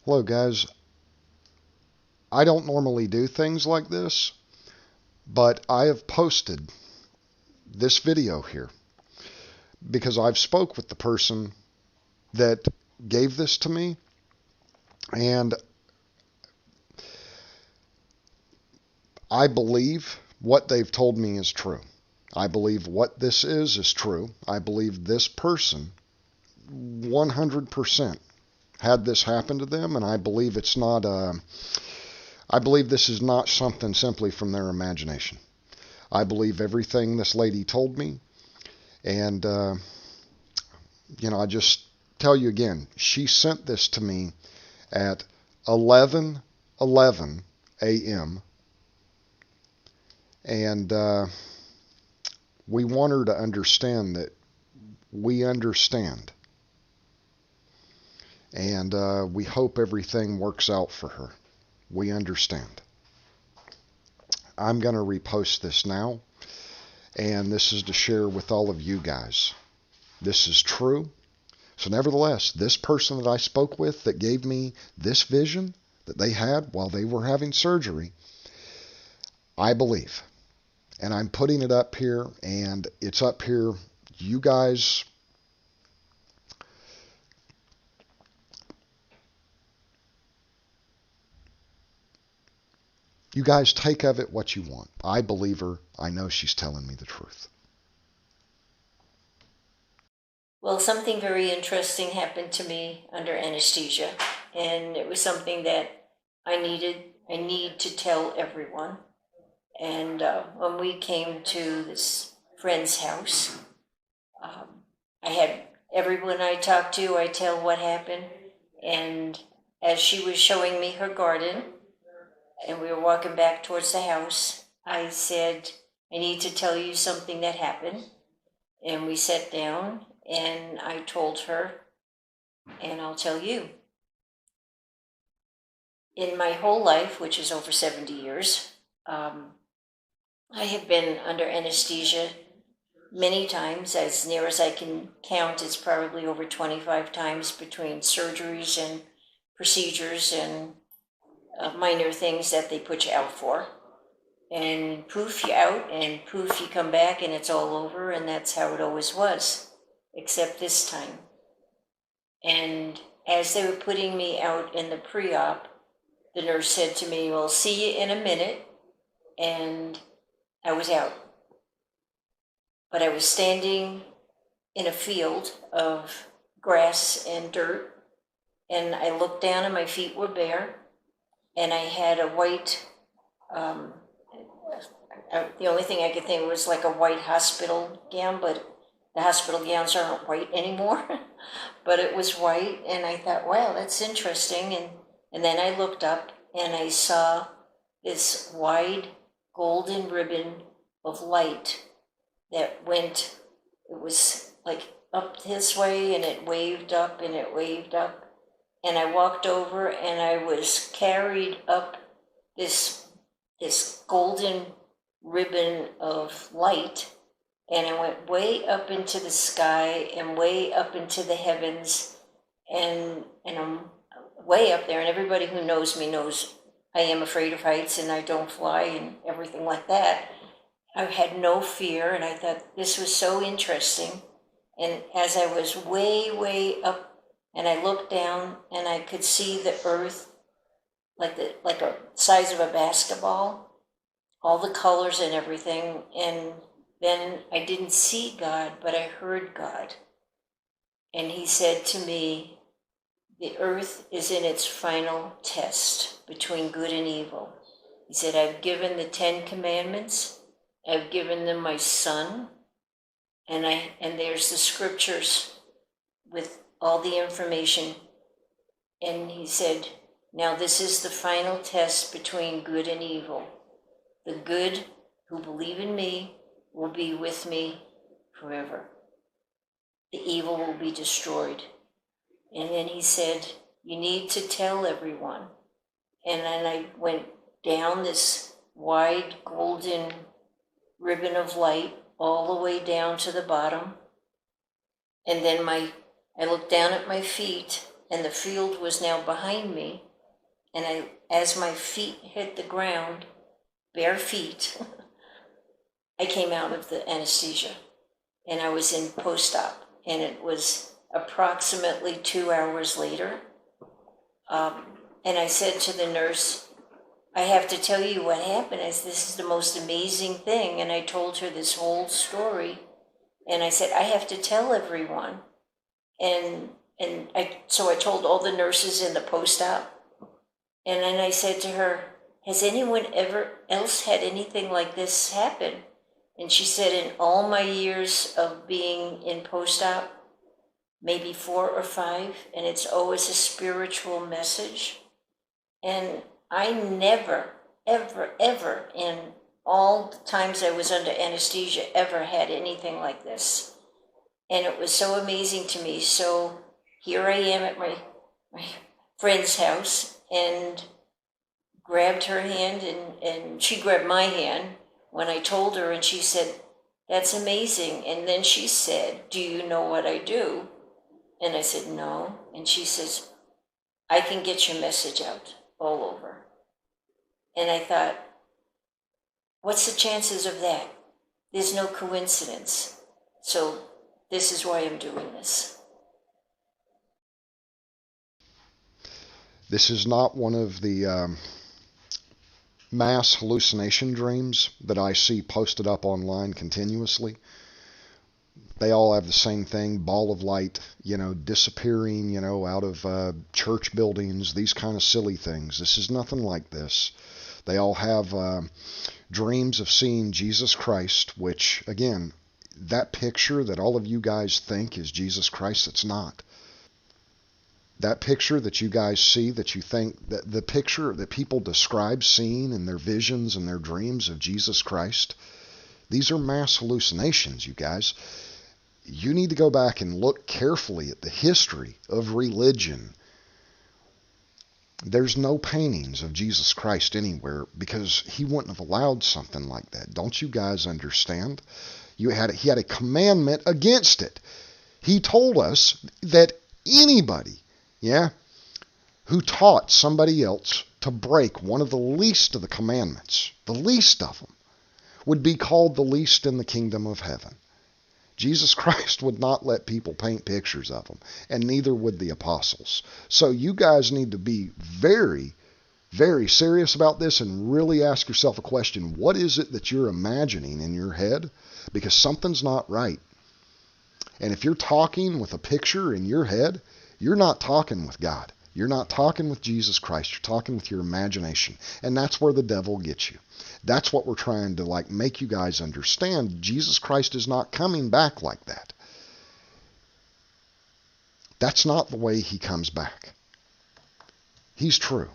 Hello guys, I don't normally do things like this, but I have posted this video here because I've spoke with the person that gave this to me, and I believe what they've told me is true. I believe what this is true. I believe this person 100% had this happen to them, and I believe it's not I believe this is not something simply from their imagination. I believe everything this lady told me, and I just tell you again, she sent this to me at 11:11 a.m. and we want her to understand that we understand. And we hope everything works out for her. We understand. I'm going to repost this now, and this is to share with all of you guys. This is true. So nevertheless, this person that I spoke with that gave me this vision that they had while they were having surgery, I believe. And I'm putting it up here, and it's up here. You guys take of it what you want. I believe her. I know she's telling me the truth. Well, something very interesting happened to me under anesthesia, and it was something that I need to tell everyone. And when we came to this friend's house, I had everyone I talked to, I tell what happened. And as she was showing me her garden, and we were walking back towards the house, I said, I need to tell you something that happened. And we sat down, and I told her, and I'll tell you. In my whole life, which is over 70 years, I have been under anesthesia many times. As near as I can count, it's probably over 25 times between surgeries and procedures and minor things that they put you out for. And poof, you're out, and poof, you come back, and it's all over, and that's how it always was, except this time. And as they were putting me out in the pre-op, the nurse said to me, "We'll see you in a minute," and I was out. But I was standing in a field of grass and dirt, and I looked down and my feet were bare, and I had a white, the only thing I could think was like a white hospital gown, but the hospital gowns aren't white anymore. But it was white, and I thought, wow, that's interesting. And then I looked up, and I saw this wide golden ribbon of light that went, it was like up this way, and it waved up, and it waved up. And I walked over, and I was carried up this golden ribbon of light, and I went way up into the sky and way up into the heavens, and I'm way up there. And everybody who knows me knows I am afraid of heights, and I don't fly and everything like that. I had no fear, and I thought this was so interesting. And as I was way, way up, and I looked down, and I could see the earth like a size of a basketball, all the colors and everything. And then I didn't see God, but I heard God. And he said to me, the earth is in its final test between good and evil. He said, I've given the 10 commandments, I've given them my son, and there's the scriptures with all the information. And he said, now this is the final test between good and evil. The good who believe in me will be with me forever. The evil will be destroyed. And then he said, you need to tell everyone. And then I went down this wide golden ribbon of light all the way down to the bottom. And then I looked down at my feet, and the field was now behind me. And as my feet hit the ground, bare feet, I came out of the anesthesia, and I was in post-op, and it was approximately 2 hours later. And I said to the nurse, I have to tell you what happened. This is the most amazing thing. And I told her this whole story. And I said, I have to tell everyone. So I told all the nurses in the post-op. And then I said to her, has anyone ever else had anything like this happen? And she said, in all my years of being in post-op, maybe 4 or 5, and it's always a spiritual message. And I never, ever, ever, in all the times I was under anesthesia, ever had anything like this. And it was so amazing to me. So here I am at my friend's house, and grabbed her hand, and she grabbed my hand when I told her, and she said, that's amazing. And then she said, do you know what I do? And I said, no. And she says, I can get your message out all over. And I thought, what's the chances of that? There's no coincidence. So this is why I'm doing this. This is not one of the mass hallucination dreams that I see posted up online continuously. They all have the same thing, ball of light, disappearing, out of church buildings, these kind of silly things. This is nothing like this. They all have dreams of seeing Jesus Christ, which, again, that picture that all of you guys think is Jesus Christ, it's not. That picture that you guys see, that you think, that the picture that people describe seeing in their visions and their dreams of Jesus Christ, these are mass hallucinations, you guys. You need to go back and look carefully at the history of religion. There's no paintings of Jesus Christ anywhere because he wouldn't have allowed something like that. Don't you guys understand? He had a commandment against it. He told us that anybody, who taught somebody else to break one of the least of the commandments, the least of them, would be called the least in the kingdom of heaven. Jesus Christ would not let people paint pictures of him, and neither would the apostles. So you guys need to be very, very serious about this and really ask yourself a question. What is it that you're imagining in your head? Because something's not right. And if you're talking with a picture in your head, you're not talking with God. You're not talking with Jesus Christ. You're talking with your imagination. And that's where the devil gets you. That's what we're trying to make you guys understand. Jesus Christ is not coming back like that. That's not the way he comes back. He's true.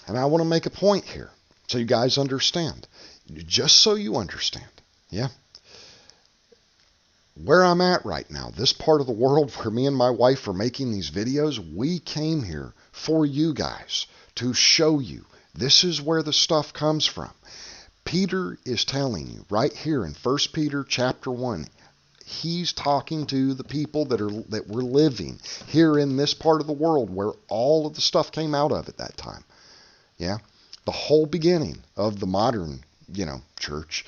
And I want to make a point here so you guys understand. Just so you understand. Where I'm at right now, this part of the world where me and my wife are making these videos, we came here for you guys to show you this is where the stuff comes from. Peter is telling you right here in 1 Peter chapter 1, he's talking to the people that were living here in this part of the world where all of the stuff came out of at that time. The whole beginning of the modern, church.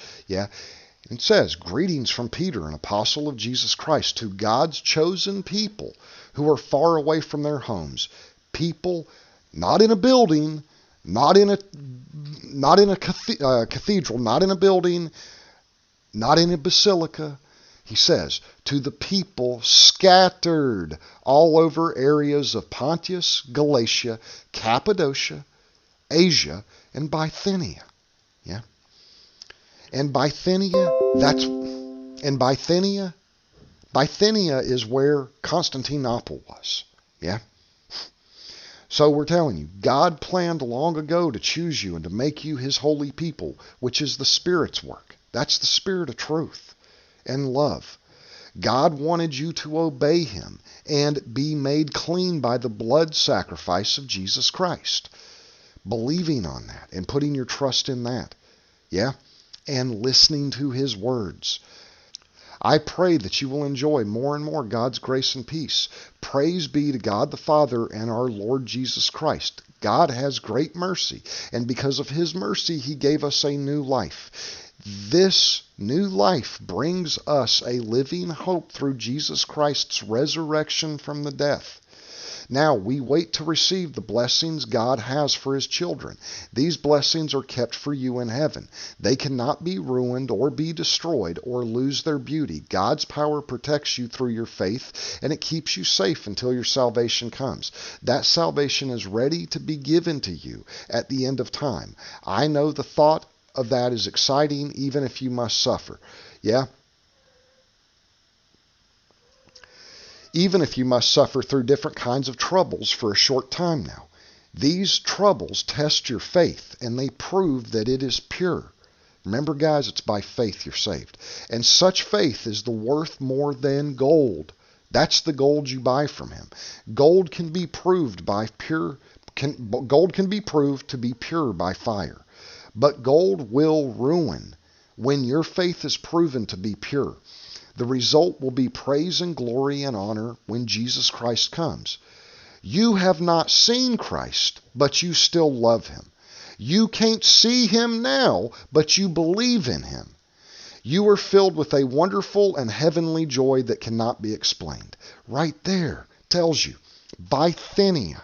It says, greetings from Peter, an apostle of Jesus Christ, to God's chosen people who are far away from their homes. People not in a building, not in a cathedral, not in a building, not in a basilica. He says, to the people scattered all over areas of Pontus, Galatia, Cappadocia, Asia, and Bithynia. And Bithynia, Bithynia is where Constantinople was. So we're telling you, God planned long ago to choose you and to make you his holy people, which is the Spirit's work. That's the Spirit of truth and love. God wanted you to obey him and be made clean by the blood sacrifice of Jesus Christ. believing on that and putting your trust in that. Yeah? And listening to his words. I pray that you will enjoy more and more God's grace and peace. Praise be to God the Father and our Lord Jesus Christ. God has great mercy, and because of his mercy, he gave us a new life. This new life brings us a living hope through Jesus Christ's resurrection from the death. Now we wait to receive the blessings God has for his children. These blessings are kept for you in heaven. They cannot be ruined or be destroyed or lose their beauty. God's power protects you through your faith, and it keeps you safe until your salvation comes. That salvation is ready to be given to you at the end of time. I know the thought of that is exciting, even if you must suffer. Yeah? Even if you must suffer through different kinds of troubles for a short time now. These troubles test your faith, and they prove that it is pure. Remember, guys, it's by faith you're saved. And such faith is the worth more than gold. That's the gold you buy from him. Gold can be proved gold can be proved to be pure by fire. But gold will ruin when your faith is proven to be pure. The result will be praise and glory and honor when Jesus Christ comes. You have not seen Christ, but you still love him. You can't see him now, but you believe in him. You are filled with a wonderful and heavenly joy that cannot be explained. Right there tells you, Bithynia.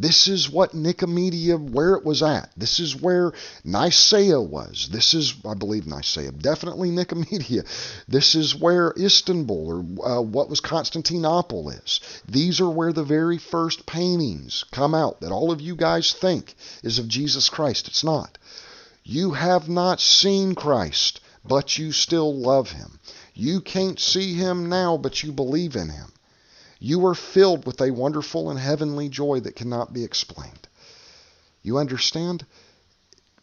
This is what Nicomedia, where it was at. This is where Nicaea was. This is, I believe, Nicaea. Definitely Nicomedia. This is where Istanbul, or what was Constantinople is. These are where the very first paintings come out that all of you guys think is of Jesus Christ. It's not. You have not seen Christ, but you still love him. You can't see him now, but you believe in him. You are filled with a wonderful and heavenly joy that cannot be explained. You understand?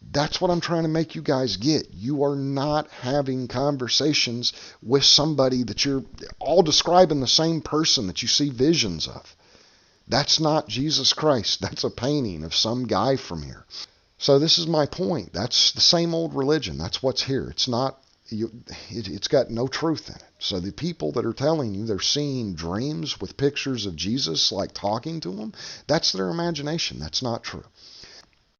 That's what I'm trying to make you guys get. You are not having conversations with somebody that you're all describing the same person that you see visions of. That's not Jesus Christ. That's a painting of some guy from here. So this is my point. That's the same old religion. That's what's here. It's not. It's got no truth in it. So the people that are telling you they're seeing dreams with pictures of Jesus, like talking to them, that's their imagination. That's not true.